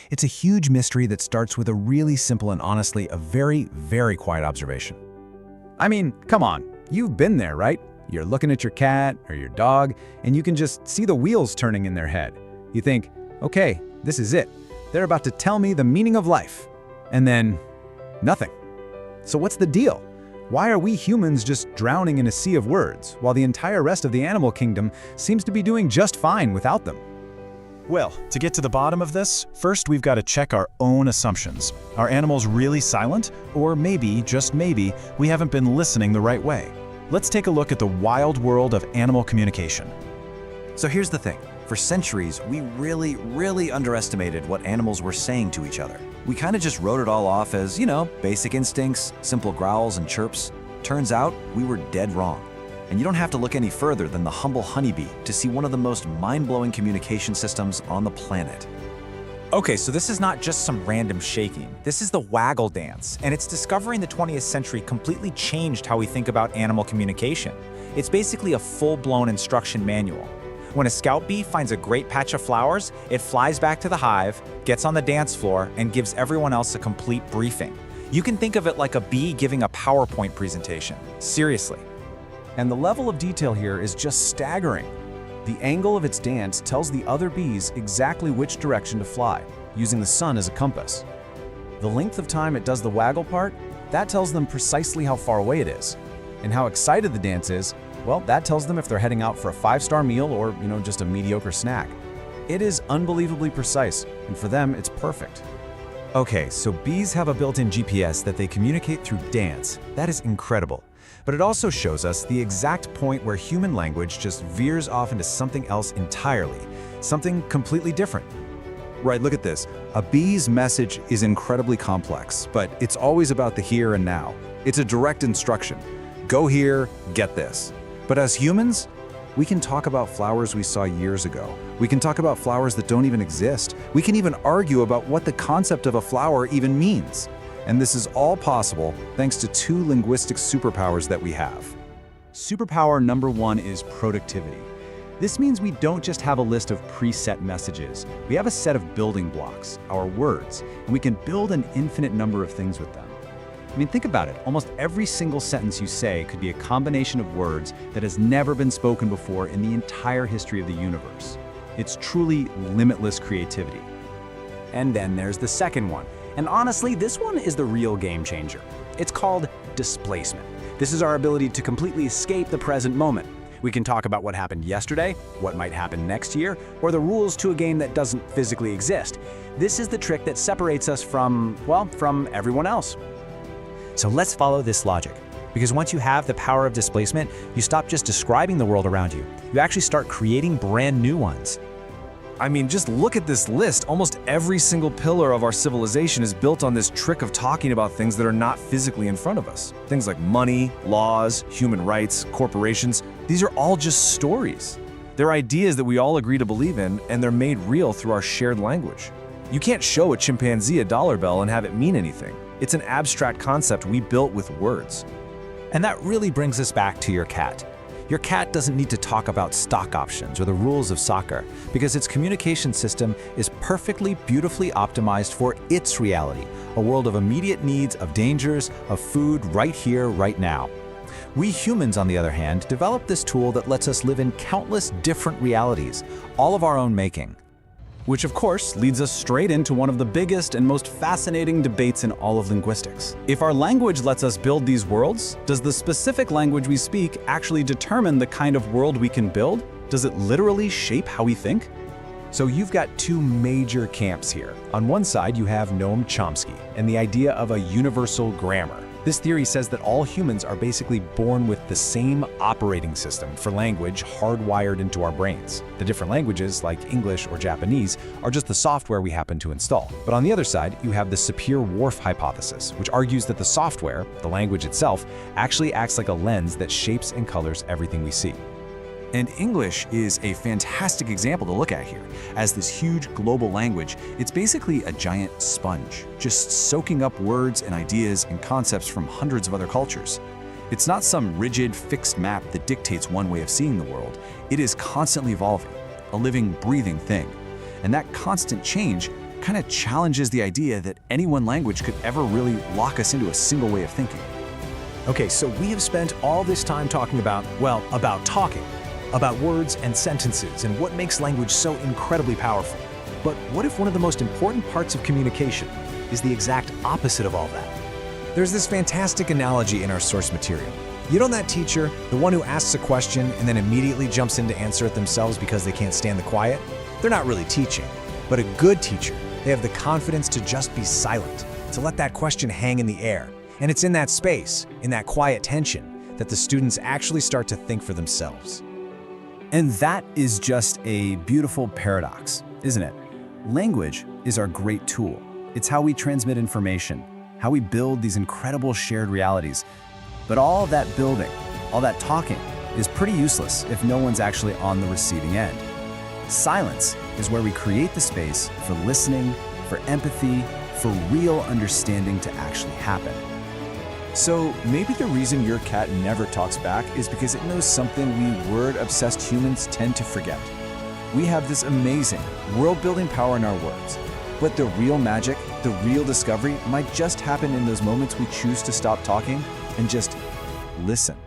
It's a huge mystery that starts with a really simple and honestly a very, very quiet observation. I mean, come on, you've been there, right? You're looking at your cat or your dog, and you can just see the wheels turning in their head. You think, okay, this is it. They're about to tell me the meaning of life. And then, nothing. So what's the deal? Why are we humans just drowning in a sea of words, while the entire rest of the animal kingdom seems to be doing just fine without them? Well, to get to the bottom of this, first we've got to check our own assumptions. Are animals really silent? Or maybe, just maybe, we haven't been listening the right way. Let's take a look at the wild world of animal communication. So here's the thing. For centuries, we really underestimated what animals were saying to each other. We kind of just wrote it all off as, basic instincts, simple growls and chirps. Turns out, we were dead wrong. And you don't have to look any further than the humble honeybee to see one of the most mind-blowing communication systems on the planet. Okay, so this is not just some random shaking. This is the waggle dance, and its discovery in the 20th century completely changed how we think about animal communication. It's basically a full-blown instruction manual. When a scout bee finds a great patch of flowers, it flies back to the hive, gets on the dance floor, and gives everyone else a complete briefing. You can think of it like a bee giving a PowerPoint presentation. Seriously. And the level of detail here is just staggering. The angle of its dance tells the other bees exactly which direction to fly, using the sun as a compass. The length of time it does the waggle part, that tells them precisely how far away it is. And how excited the dance is, well, that tells them if they're heading out for a 5-star meal or, just a mediocre snack. It is unbelievably precise, and for them, it's perfect. Okay, so bees have a built-in GPS that they communicate through dance. That is incredible. But it also shows us the exact point where human language just veers off into something else entirely, something completely different. Right, look at this. A bee's message is incredibly complex, but it's always about the here and now. It's a direct instruction. Go here, get this. But as humans, we can talk about flowers we saw years ago. We can talk about flowers that don't even exist. We can even argue about what the concept of a flower even means. And this is all possible thanks to 2 linguistic superpowers that we have. Superpower number 1 is productivity. This means we don't just have a list of preset messages. We have a set of building blocks, our words, and we can build an infinite number of things with them. I mean, think about it. Almost every single sentence you say could be a combination of words that has never been spoken before in the entire history of the universe. It's truly limitless creativity. And then there's the second one. And honestly, this one is the real game changer. It's called displacement. This is our ability to completely escape the present moment. We can talk about what happened yesterday, what might happen next year, or the rules to a game that doesn't physically exist. This is the trick that separates us from everyone else. So let's follow this logic. Because once you have the power of displacement, you stop just describing the world around you. You actually start creating brand new ones. I mean, just look at this list. Almost every single pillar of our civilization is built on this trick of talking about things that are not physically in front of us. Things like money, laws, human rights, corporations. These are all just stories. They're ideas that we all agree to believe in, and they're made real through our shared language. You can't show a chimpanzee a dollar bill and have it mean anything. It's an abstract concept we built with words. And that really brings us back to your cat. Your cat doesn't need to talk about stock options or the rules of soccer because its communication system is perfectly, beautifully optimized for its reality, a world of immediate needs, of dangers, of food right here, right now. We humans, on the other hand, developed this tool that lets us live in countless different realities, all of our own making. Which of course leads us straight into one of the biggest and most fascinating debates in all of linguistics. If our language lets us build these worlds, does the specific language we speak actually determine the kind of world we can build? Does it literally shape how we think? So you've got 2 major camps here. On one side, you have Noam Chomsky and the idea of a universal grammar. This theory says that all humans are basically born with the same operating system for language hardwired into our brains. The different languages, like English or Japanese, are just the software we happen to install. But on the other side, you have the Sapir-Whorf Hypothesis, which argues that the software, the language itself, actually acts like a lens that shapes and colors everything we see. And English is a fantastic example to look at here. As this huge global language, it's basically a giant sponge, just soaking up words and ideas and concepts from hundreds of other cultures. It's not some rigid, fixed map that dictates one way of seeing the world. It is constantly evolving, a living, breathing thing. And that constant change kind of challenges the idea that any one language could ever really lock us into a single way of thinking. Okay, so we have spent all this time talking about, well, about talking, about words and sentences and what makes language so incredibly powerful. But what if one of the most important parts of communication is the exact opposite of all that? There's this fantastic analogy in our source material. You know that teacher, the one who asks a question and then immediately jumps in to answer it themselves because they can't stand the quiet? They're not really teaching. But a good teacher, they have the confidence to just be silent, to let that question hang in the air. And it's in that space, in that quiet tension, that the students actually start to think for themselves. And that is just a beautiful paradox, isn't it? Language is our great tool. It's how we transmit information, how we build these incredible shared realities. But all that building, all that talking, is pretty useless if no one's actually on the receiving end. Silence is where we create the space for listening, for empathy, for real understanding to actually happen. So maybe the reason your cat never talks back is because it knows something we word-obsessed humans tend to forget. We have this amazing world-building power in our words, but the real magic, the real discovery might just happen in those moments we choose to stop talking and just listen.